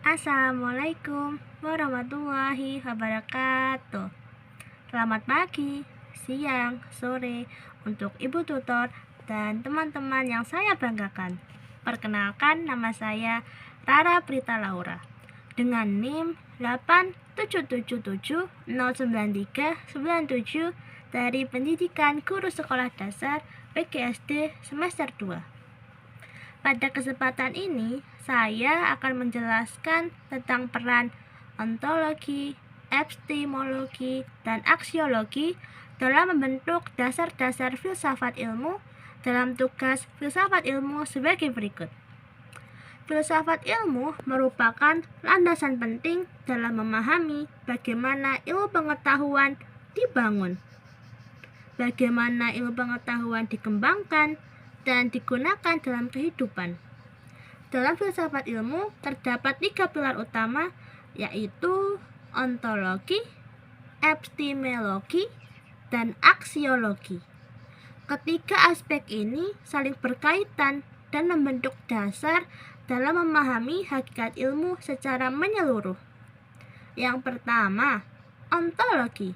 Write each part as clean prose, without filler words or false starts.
Assalamualaikum warahmatullahi wabarakatuh. Selamat pagi, siang, sore untuk Ibu Tutor dan teman-teman yang saya banggakan. Perkenalkan, nama saya Rara Prita Laura dengan NIM 877709397 dari Pendidikan Guru Sekolah Dasar PGSD semester 2. Pada kesempatan ini, saya akan menjelaskan tentang peran ontologi, epistemologi, dan aksiologi dalam membentuk dasar-dasar filsafat ilmu dalam tugas filsafat ilmu sebagai berikut. Filsafat ilmu merupakan landasan penting dalam memahami bagaimana ilmu pengetahuan dibangun, bagaimana ilmu pengetahuan dikembangkan, dan digunakan dalam kehidupan. Dalam filsafat ilmu terdapat 3 pilar utama, yaitu ontologi, epistemologi, dan aksiologi. Ketiga aspek ini saling berkaitan dan membentuk dasar dalam memahami hakikat ilmu secara menyeluruh. Yang pertama, ontologi.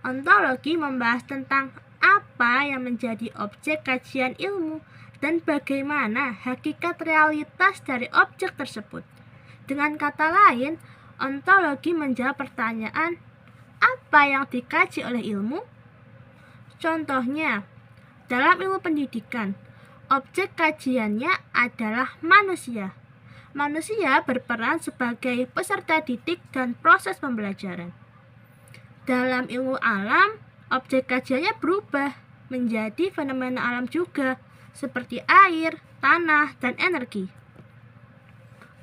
Ontologi membahas tentang apa yang menjadi objek kajian ilmu dan bagaimana hakikat realitas dari objek tersebut. Dengan kata lain, ontologi menjawab pertanyaan, apa yang dikaji oleh ilmu? Contohnya, dalam ilmu pendidikan, objek kajiannya adalah manusia. Manusia berperan sebagai peserta didik dan proses pembelajaran. Dalam ilmu alam, objek kajiannya berubah menjadi fenomena alam juga, seperti air, tanah, dan energi.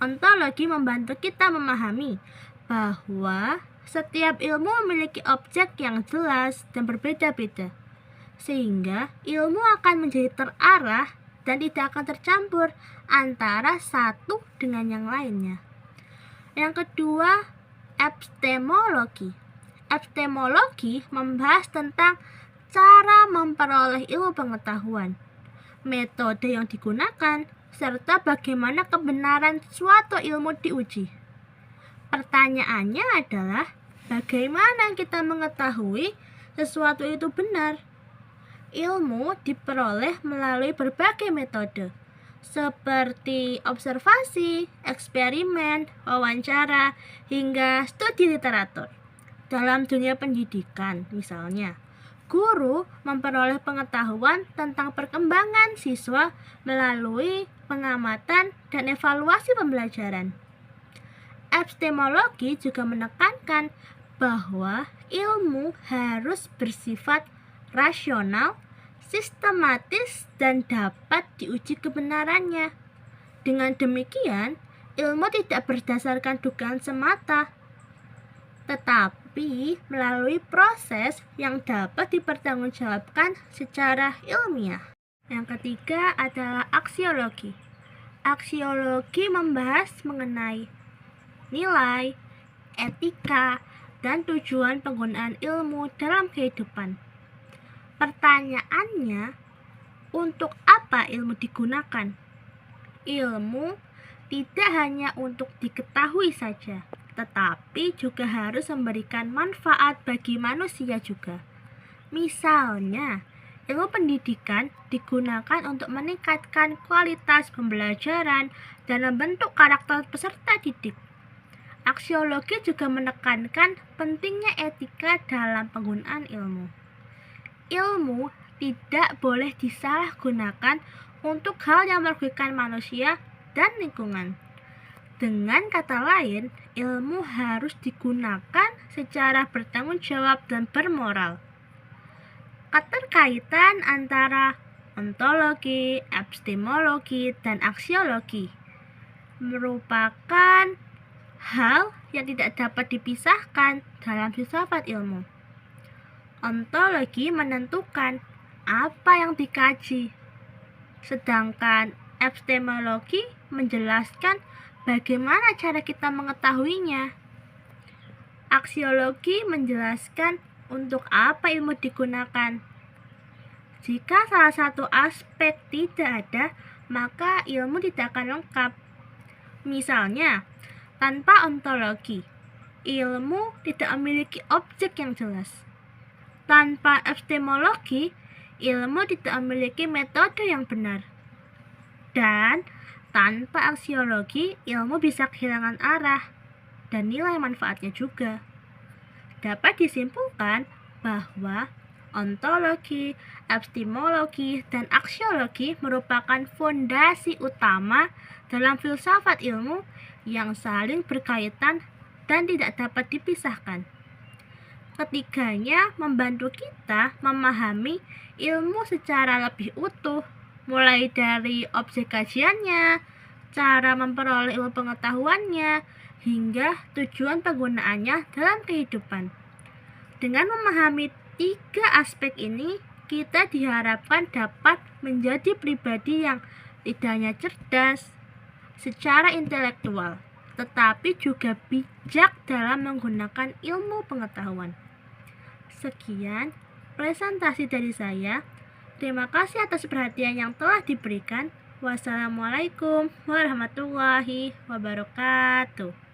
Ontologi membantu kita memahami bahwa setiap ilmu memiliki objek yang jelas dan berbeda-beda, sehingga ilmu akan menjadi terarah dan tidak akan tercampur antara satu dengan yang lainnya. Yang kedua, epistemologi. Epistemologi membahas tentang cara memperoleh ilmu pengetahuan, metode yang digunakan, serta bagaimana kebenaran suatu ilmu diuji. Pertanyaannya adalah, bagaimana kita mengetahui sesuatu itu benar? Ilmu diperoleh melalui berbagai metode, seperti observasi, eksperimen, wawancara, hingga studi literatur. Dalam dunia pendidikan, misalnya, guru memperoleh pengetahuan tentang perkembangan siswa melalui pengamatan dan evaluasi pembelajaran. Epistemologi juga menekankan bahwa ilmu harus bersifat rasional, sistematis, dan dapat diuji kebenarannya. Dengan demikian, ilmu tidak berdasarkan dugaan semata, tetapi melalui proses yang dapat dipertanggungjawabkan secara ilmiah. Yang ketiga adalah aksiologi. Aksiologi membahas mengenai nilai, etika, dan tujuan penggunaan ilmu dalam kehidupan. Pertanyaannya, untuk apa ilmu digunakan? Ilmu tidak hanya untuk diketahui saja, tetapi juga harus memberikan manfaat bagi manusia juga. Misalnya, ilmu pendidikan digunakan untuk meningkatkan kualitas pembelajaran dan membentuk karakter peserta didik. Aksiologi juga menekankan pentingnya etika dalam penggunaan ilmu. Ilmu tidak boleh disalahgunakan untuk hal yang merugikan manusia dan lingkungan. Dengan kata lain, ilmu harus digunakan secara bertanggung jawab dan bermoral. Keterkaitan antara ontologi, epistemologi, dan aksiologi merupakan hal yang tidak dapat dipisahkan dalam filsafat ilmu. Ontologi menentukan apa yang dikaji, sedangkan epistemologi menjelaskan bagaimana cara kita mengetahuinya. Aksiologi menjelaskan untuk apa ilmu digunakan. Jika salah satu aspek tidak ada, maka ilmu tidak akan lengkap. Misalnya, Tanpa ontologi, ilmu tidak memiliki objek yang jelas. Tanpa epistemologi, ilmu tidak memiliki metode yang benar. Dan tanpa aksiologi, ilmu bisa kehilangan arah dan nilai manfaatnya juga. Dapat disimpulkan bahwa ontologi, epistemologi, dan aksiologi merupakan fondasi utama dalam filsafat ilmu yang saling berkaitan dan tidak dapat dipisahkan. Ketiganya membantu kita memahami ilmu secara lebih utuh, mulai dari objek kajiannya, cara memperoleh ilmu pengetahuannya, hingga tujuan penggunaannya dalam kehidupan. Dengan memahami 3 aspek ini, kita diharapkan dapat menjadi pribadi yang tidak hanya cerdas secara intelektual, tetapi juga bijak dalam menggunakan ilmu pengetahuan. Sekian presentasi dari saya. Terima kasih atas perhatian yang telah diberikan. Wassalamualaikum warahmatullahi wabarakatuh.